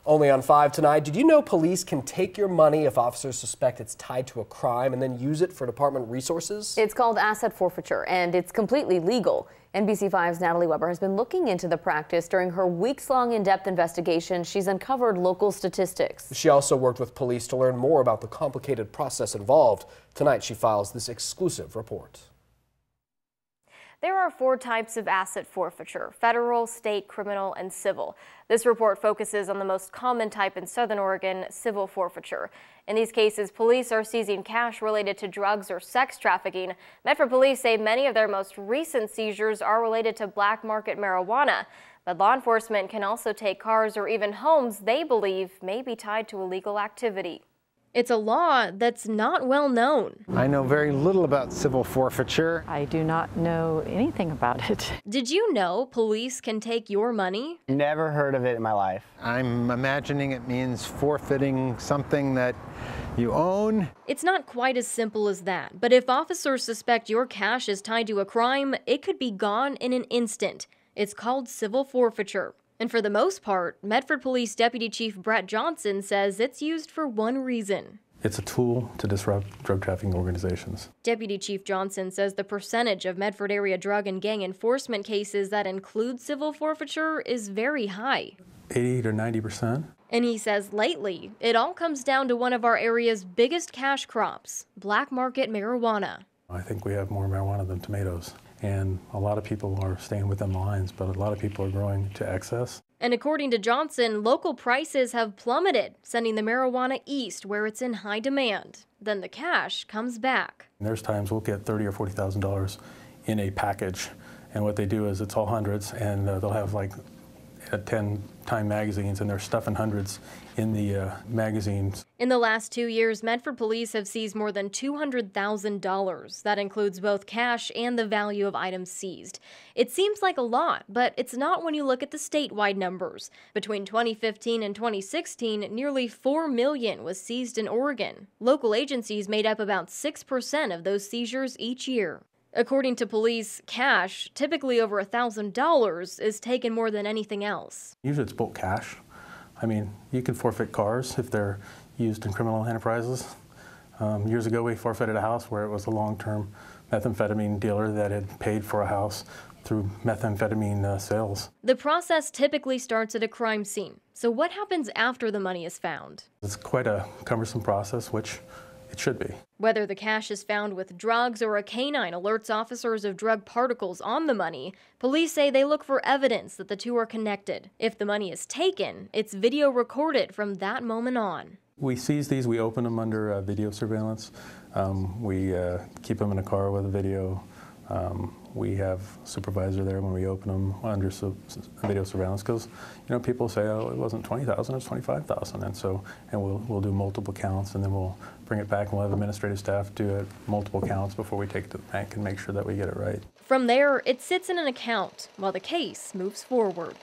Only on 5 tonight, did you know police can take your money if officers suspect it's tied to a crime and then use it for department resources? It's called asset forfeiture, and it's completely legal. NBC5's Natalie Weber has been looking into the practice. During her weeks-long in-depth investigation, she's uncovered local statistics. She also worked with police to learn more about the complicated process involved. Tonight, she files this exclusive report. There are 4 types of asset forfeiture: federal, state, criminal, and civil. This report focuses on the most common type in Southern Oregon, civil forfeiture. In these cases, police are seizing cash related to drugs or sex trafficking. Medford police say many of their most recent seizures are related to black market marijuana. But law enforcement can also take cars or even homes they believe may be tied to illegal activity. It's a law that's not well known. I know very little about civil forfeiture. I do not know anything about it. Did you know police can take your money? Never heard of it in my life. I'm imagining it means forfeiting something that you own. It's not quite as simple as that, but if officers suspect your cash is tied to a crime, it could be gone in an instant. It's called civil forfeiture. And for the most part, Medford Police Deputy Chief Brett Johnson says it's used for one reason. It's a tool to disrupt drug trafficking organizations. Deputy Chief Johnson says the percentage of Medford area drug and gang enforcement cases that include civil forfeiture is very high. 80 to 90%. And he says lately, it all comes down to one of our area's biggest cash crops, black market marijuana. I think we have more marijuana than tomatoes. And a lot of people are staying within the lines, but a lot of people are growing to excess. And according to Johnson, local prices have plummeted, sending the marijuana east where it's in high demand. Then the cash comes back. And there's times we'll get $30,000 or $40,000 in a package. And what they do is it's all hundreds, and they'll have like 10-time magazines, and they're stuffing hundreds in the magazines. In the last 2 years, Medford police have seized more than $200,000. That includes both cash and the value of items seized. It seems like a lot, but it's not when you look at the statewide numbers. Between 2015 and 2016, nearly $4 million was seized in Oregon. Local agencies made up about 6% of those seizures each year. According to police, cash, typically over $1,000, is taken more than anything else. Usually it's bulk cash. I mean, you can forfeit cars if they're used in criminal enterprises. Years ago, we forfeited a house where it was a long-term methamphetamine dealer that had paid for a house through methamphetamine sales. The process typically starts at a crime scene. So what happens after the money is found? It's quite a cumbersome process, which it should be. Whether the cash is found with drugs or a canine alerts officers of drug particles on the money, police say they look for evidence that the two are connected. If the money is taken, it's video recorded from that moment on. We seize these, we open them under video surveillance. We keep them in a car with a video. We have a supervisor there when we open them under video surveillance, because people say, oh, it wasn't 20,000, it's 25,000, and we'll do multiple counts, and then we'll bring it back, and we'll have administrative staff do it multiple counts before we take it to the bank and make sure that we get it right. From there, it sits in an account while the case moves forward.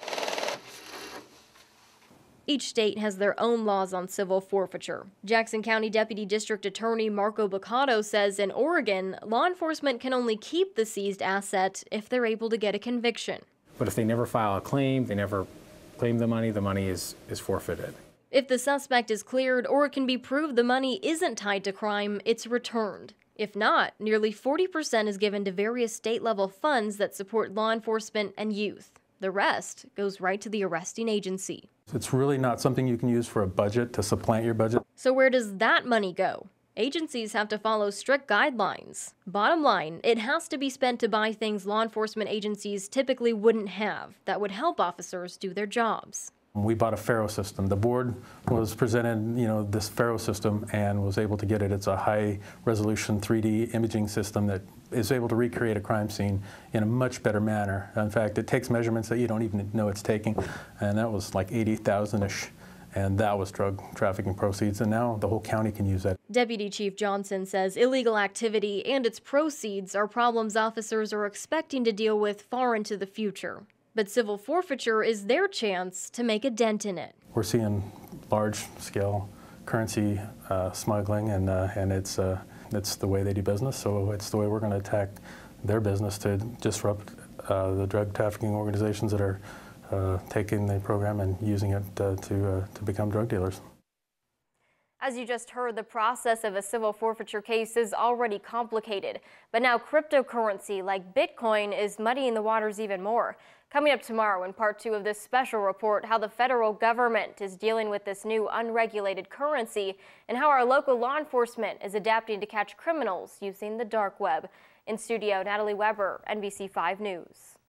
Each state has their own laws on civil forfeiture. Jackson County Deputy District Attorney Marco Baccato says in Oregon, law enforcement can only keep the seized asset if they're able to get a conviction. But if they never file a claim, they never claim the money is forfeited. If the suspect is cleared or it can be proved the money isn't tied to crime, it's returned. If not, nearly 40% is given to various state-level funds that support law enforcement and youth. The rest goes right to the arresting agency. It's really not something you can use for a budget to supplant your budget. So where does that money go? Agencies have to follow strict guidelines. Bottom line, it has to be spent to buy things law enforcement agencies typically wouldn't have that would help officers do their jobs. We bought a Faro system. The board was presented, this Faro system and was able to get it. It's a high-resolution 3D imaging system that is able to recreate a crime scene in a much better manner. In fact, it takes measurements that you don't even know it's taking, and that was like 80,000-ish, and that was drug trafficking proceeds, and now the whole county can use that. Deputy Chief Johnson says illegal activity and its proceeds are problems officers are expecting to deal with far into the future. But civil forfeiture is their chance to make a dent in it. We're seeing large-scale currency smuggling, and it's the way they do business, so it's the way we're going to attack their business to disrupt the drug trafficking organizations that are taking the program and using it to become drug dealers. As you just heard, the process of a civil forfeiture case is already complicated, but now cryptocurrency like Bitcoin is muddying the waters even more. Coming up tomorrow in part 2 of this special report, how the federal government is dealing with this new unregulated currency and how our local law enforcement is adapting to catch criminals using the dark web. In studio, Natalie Weber, NBC5 News.